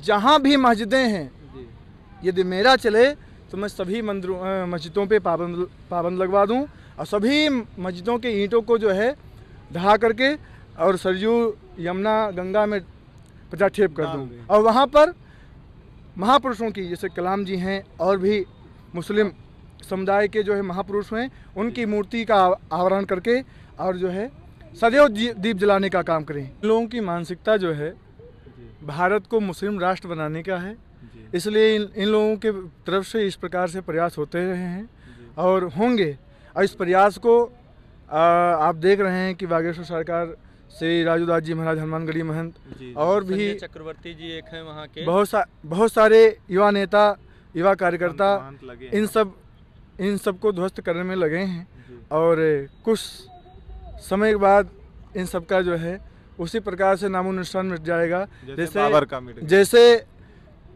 जहाँ भी मस्जिदें हैं, यदि मेरा चले तो मैं सभी मंदिरों मस्जिदों पे पाबंद लगवा दूं और सभी मस्जिदों के ईंटों को जो है ढहा करके और सरयू यमुना गंगा में प्रतिक्षेप कर दूं। और वहाँ पर महापुरुषों की, जैसे कलाम जी हैं और भी मुस्लिम समुदाय के जो है महापुरुष हैं, उनकी मूर्ति का आवरण करके और जो है सदैव दीप जलाने का काम करें। लोगों की मानसिकता जो है भारत को मुस्लिम राष्ट्र बनाने का है, इसलिए इन लोगों के तरफ से इस प्रकार से प्रयास होते रहे हैं और होंगे। और इस प्रयास को आप देख रहे हैं कि बागेश्वर सरकार से राजूदास जी महाराज, हनुमानगढ़ी महंत और भी चक्रवर्ती जी एक हैं वहाँ के, बहुत सारे युवा नेता, युवा कार्यकर्ता इन सब को ध्वस्त करने में लगे हैं। और कुछ समय के बाद इन सब का जो है उसी प्रकार से नामो निशान मिट जाएगा, जैसे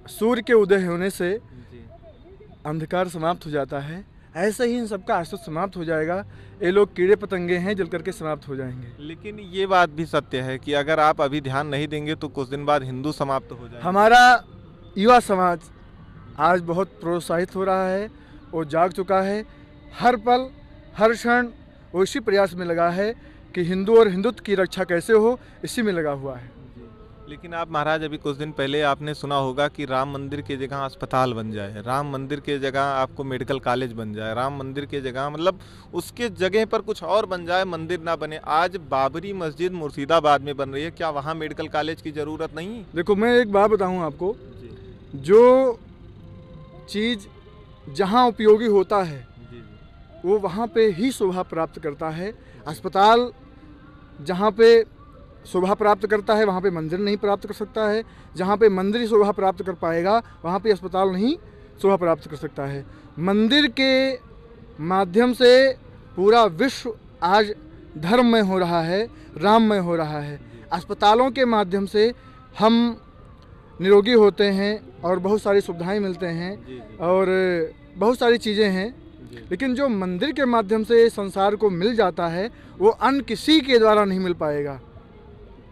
सूर्य के उदय होने से अंधकार समाप्त हो जाता है, ऐसे ही इन सबका अस्तित्व समाप्त हो जाएगा। ये लोग कीड़े पतंगे हैं, जल करके समाप्त हो जाएंगे। लेकिन ये बात भी सत्य है कि अगर आप अभी ध्यान नहीं देंगे तो कुछ दिन बाद हिंदू समाप्त हो जाएंगे। हमारा युवा समाज आज बहुत प्रोत्साहित हो रहा है, वो जाग चुका है। हर पल हर क्षण वो इसी प्रयास में लगा है कि हिंदू और हिंदुत्व की रक्षा कैसे हो, इसी में लगा हुआ है। लेकिन आप महाराज, अभी कुछ दिन पहले आपने सुना होगा कि राम मंदिर की जगह अस्पताल बन जाए, राम मंदिर के जगह आपको मेडिकल कॉलेज बन जाए, राम मंदिर के जगह मतलब उसके जगह पर कुछ और बन जाए, मंदिर ना बने। आज बाबरी मस्जिद मुर्शिदाबाद में बन रही है, क्या वहाँ मेडिकल कॉलेज की ज़रूरत नहीं? देखो, मैं एक बात बताऊँ आपको, जो चीज़ जहाँ उपयोगी होता है वो वहाँ पे ही शोभा प्राप्त करता है। अस्पताल जहाँ पे शोभा प्राप्त करता है वहाँ पे मंदिर नहीं प्राप्त कर सकता है, जहाँ पे मंदिर शोभा प्राप्त कर पाएगा वहाँ पे अस्पताल नहीं शोभा प्राप्त कर सकता है। मंदिर के माध्यम से पूरा विश्व आज धर्ममय हो रहा है, राममय हो रहा है। अस्पतालों के माध्यम से हम निरोगी होते हैं और बहुत सारी सुविधाएं मिलते हैं और बहुत सारी चीज़ें हैं, लेकिन जो मंदिर के माध्यम से संसार को मिल जाता है वो अन्य किसी के द्वारा नहीं मिल पाएगा।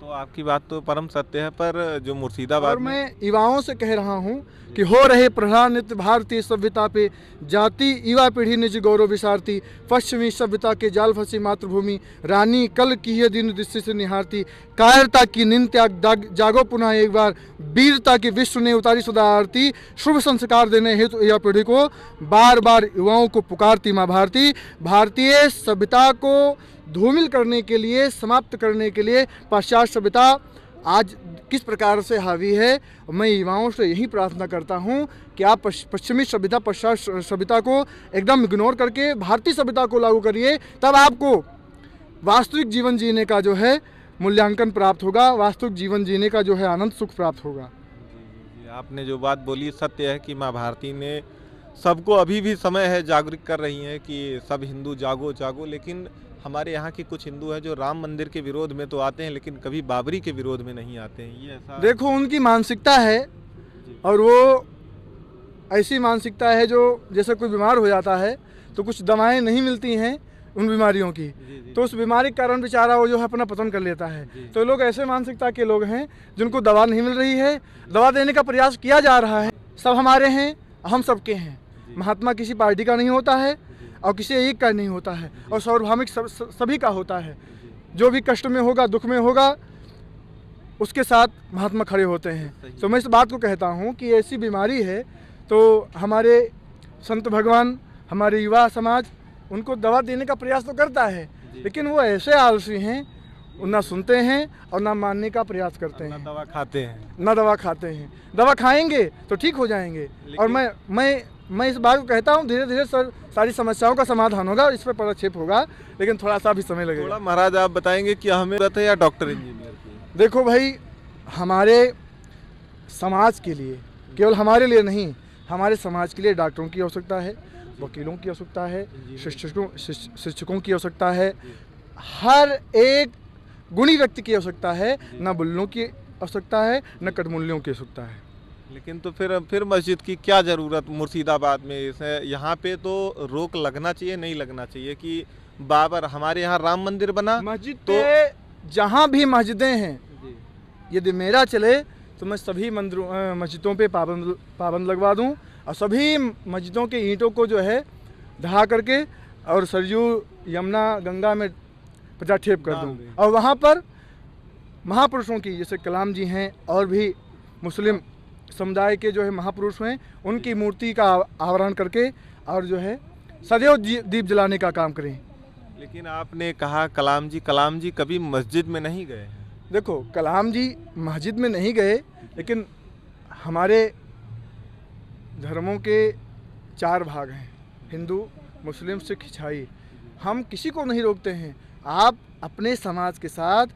तो आपकी बात तो परम सत्य है, पर जो मुर्शिदाबाद, और मैं युवाओं से कह रहा हूँ कि हो रहे प्रहार नित्य भारतीय सभ्यता पे, जाति युवा पीढ़ी निज गौरव विसारती, पश्चिमी सभ्यता के जाल फंसी मातृभूमि, रानी कल की है दिन दृष्टि से निहारती, कायरता की नींद त्याग जागो पुनः एक बार, वीरता की विश्व ने उतारी सदा आरती, शुभ संस्कार देने हेतु युवा पीढ़ी को बार बार युवाओं को पुकारती माँ भारती। भारतीय सभ्यता को धूमिल करने के लिए, समाप्त करने के लिए पाश्चात्य सभ्यता आज किस प्रकार से हावी है, मैं युवाओं से यही प्रार्थना करता हूं कि आप पश्चिमी सभ्यता, पाश्चात्य सभ्यता को एकदम इग्नोर करके भारतीय सभ्यता को लागू करिए, तब आपको वास्तविक जीवन जीने का जो है मूल्यांकन प्राप्त होगा, वास्तविक जीवन जीने का जो है आनंद सुख प्राप्त होगा। आपने जो बात बोली सत्य है कि माँ भारती ने सबको, अभी भी समय है, जागरूक कर रही हैं कि सब हिंदू जागो जागो। लेकिन हमारे यहाँ के कुछ हिंदू हैं जो राम मंदिर के विरोध में तो आते हैं लेकिन कभी बाबरी के विरोध में नहीं आते हैं। ये ऐसा, देखो, उनकी मानसिकता है और वो ऐसी मानसिकता है जो जैसे कोई बीमार हो जाता है तो कुछ दवाएं नहीं मिलती हैं उन बीमारियों की, तो उस बीमारी के कारण बेचारा वो जो है अपना पतन कर लेता है। तो लोग ऐसे मानसिकता के लोग हैं जिनको दवा नहीं मिल रही है, दवा देने का प्रयास किया जा रहा है। सब हमारे हैं, हम सबके हैं। महात्मा किसी पार्टी का नहीं होता है और किसी एक का नहीं होता है, और सार्वभौमिक सभी का होता है। जो भी कष्ट में होगा, दुख में होगा, उसके साथ महात्मा खड़े होते हैं। तो मैं इस बात को कहता हूँ कि ऐसी बीमारी है तो हमारे संत भगवान, हमारे युवा समाज उनको दवा देने का प्रयास तो करता है, लेकिन वो ऐसे आलसी हैं, वो ना सुनते हैं और ना मानने का प्रयास करते हैं, ना दवा खाते हैं, ना दवा खाते हैं। दवा खाएंगे तो ठीक हो जाएंगे। और मैं इस बात को कहता हूँ धीरे धीरे सारी समस्याओं का समाधान होगा, इस पर पदक्षेप होगा, लेकिन थोड़ा सा भी समय लगेगा। थोड़ा महाराज आप बताएंगे कि हमें जरूरत है या डॉक्टर इंजीनियर की? देखो भाई, हमारे समाज के लिए, केवल हमारे लिए नहीं, हमारे समाज के लिए डॉक्टरों की आवश्यकता है, वकीलों की आवश्यकता है, शिक्षकों की आवश्यकता है, हर एक गुणी व्यक्ति की आवश्यकता है, न बुल्लों की आवश्यकता है, न कटमुल्यों की आवश्यकता है। लेकिन तो फिर मस्जिद की क्या ज़रूरत मुर्शिदाबाद में? इसे यहाँ पे तो रोक लगना चाहिए, नहीं लगना चाहिए कि बाबर हमारे यहाँ राम मंदिर बना, मस्जिद तो जहाँ भी मस्जिदें हैं, यदि मेरा चले तो तो मैं सभी मंदिरों मस्जिदों पे पाबंद लगवा दूं और सभी मस्जिदों के ईंटों को जो है ढहा करके और सरयू यमुना गंगा में पटाक्षेप कर दूं और वहाँ पर महापुरुषों की जैसे कलाम जी हैं और भी मुस्लिम समुदाय के जो है महापुरुष हैं उनकी मूर्ति का आवरण करके और जो है सदैव दीप जलाने का काम करें। लेकिन आपने कहा कलाम जी कभी मस्जिद में नहीं गए हैं। देखो कलाम जी मस्जिद में नहीं गए, लेकिन हमारे धर्मों के 4 भाग हैं, हिंदू मुस्लिम सिख ईसाई। हम किसी को नहीं रोकते हैं। आप अपने समाज के साथ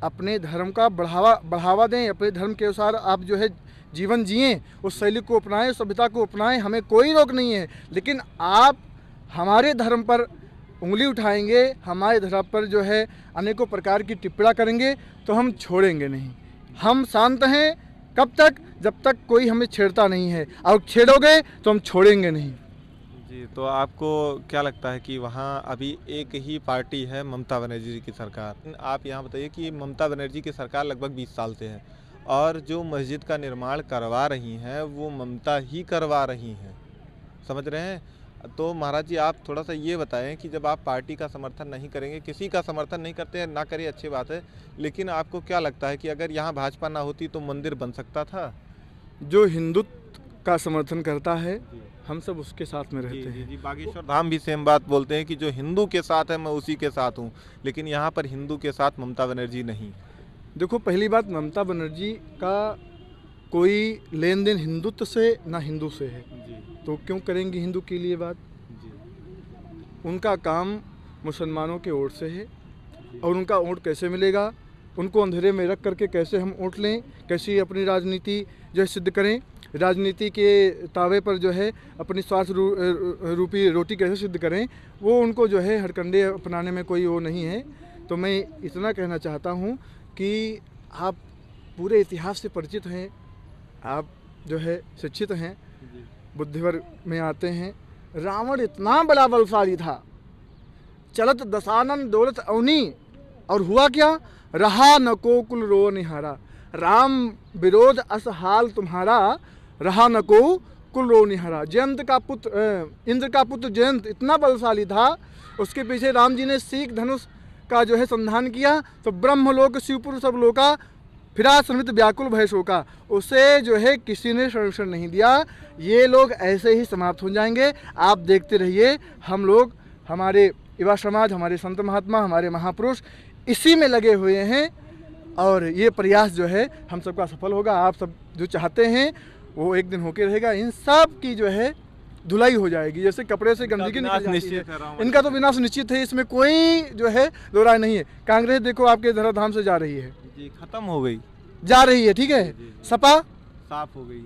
अपने धर्म का बढ़ावा दें, अपने धर्म के अनुसार आप जो है जीवन जिएं, उस शैली को अपनाएं, सभ्यता को अपनाएं, हमें कोई रोक नहीं है। लेकिन आप हमारे धर्म पर उंगली उठाएंगे, हमारे धर्म पर जो है अनेकों प्रकार की टिप्पणी करेंगे तो हम छोड़ेंगे नहीं। हम शांत हैं कब तक, जब तक कोई हमें छेड़ता नहीं है, और छेड़ोगे तो हम छोड़ेंगे नहीं। जी, तो आपको क्या लगता है कि वहाँ अभी एक ही पार्टी है, ममता बनर्जी जी की सरकार। आप यहाँ बताइए कि ममता बनर्जी की सरकार लगभग 20 साल से है और जो मस्जिद का निर्माण करवा रही हैं वो ममता ही करवा रही हैं, समझ रहे हैं। तो महाराज जी आप थोड़ा सा ये बताएं कि जब आप पार्टी का समर्थन नहीं करेंगे, किसी का समर्थन नहीं करते हैं, ना करिए, अच्छी बात है, लेकिन आपको क्या लगता है कि अगर यहाँ भाजपा ना होती तो मंदिर बन सकता था? जो हिंदुत्व का समर्थन करता है हम सब उसके साथ में रहते हैं। जी, बागेश्वर धाम भी सेम बात बोलते हैं कि जो हिंदू के साथ है मैं उसी के साथ हूँ, लेकिन यहाँ पर हिंदू के साथ ममता बनर्जी नहीं। देखो पहली बात, ममता बनर्जी का कोई लेन देन हिंदुत्व से ना हिंदू से है, तो क्यों करेंगे हिंदू के लिए बात। उनका काम मुसलमानों के वोट से है और उनका वोट कैसे मिलेगा, उनको अंधेरे में रख करके कैसे हम वोट लें, कैसे अपनी राजनीति जो है सिद्ध करें, राजनीति के तावे पर जो है अपनी स्वार्थ रूपी रोटी कैसे सिद्ध करें, वो उनको जो है हड़कंडे अपनाने में कोई वो नहीं है। तो मैं इतना कहना चाहता हूँ कि आप पूरे इतिहास से परिचित हैं, आप जो है शिक्षित हैं, बुद्धिवर्ग में आते हैं। रावण इतना बड़ा बलशाली था, चलत दशानन दौलत अवनी, और हुआ क्या, रहा न को कुल रो निहारा। राम विरोध अस हाल तुम्हारा, रहा न को कुल रो निहारा। जयंत का पुत्र इंद्र का पुत्र जयंत इतना बलशाली था, उसके पीछे राम जी ने सीख धनुष का जो है संधान किया तो ब्रह्मलोक शिवपुर सब लोका फिरा समित व्याकुल भय शोका, उसे जो है किसी ने संरक्षण नहीं दिया। ये लोग ऐसे ही समाप्त हो जाएंगे, आप देखते रहिए। हम लोग, हमारे युवा समाज, हमारे संत महात्मा, हमारे महापुरुष इसी में लगे हुए हैं और ये प्रयास जो है हम सबका सफल होगा। आप सब जो चाहते हैं वो एक दिन होके रहेगा। इन सब की जो है धुलाई हो जाएगी, जैसे कपड़े से गंदगी निकल जाती है, इनका तो विनाश निश्चित है, इसमें कोई जो है दो राय नहीं है। कांग्रेस देखो आपके धराधाम से जा रही है, जी, खत्म हो गई, जा रही है, ठीक है। सपा साफ हो गई,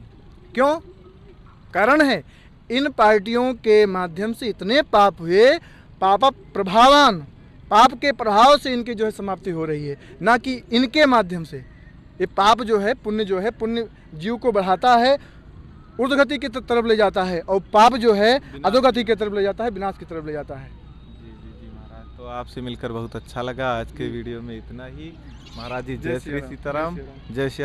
क्यों? कारण है इन पार्टियों के माध्यम से इतने पाप हुए, पाप प्रभावान, पाप के प्रभाव से इनकी जो है समाप्ति हो रही है, ना कि इनके माध्यम से। ये पाप जो है, पुण्य जीव को बढ़ाता है, ऊर्ध्वगति की तरफ ले जाता है, और पाप जो है अधोगति की तरफ ले जाता है, विनाश की तरफ ले जाता है। जी महाराज, तो आपसे मिलकर बहुत अच्छा लगा। आज के वीडियो में इतना ही। महाराज जी जय श्री सीताराम, जय श्री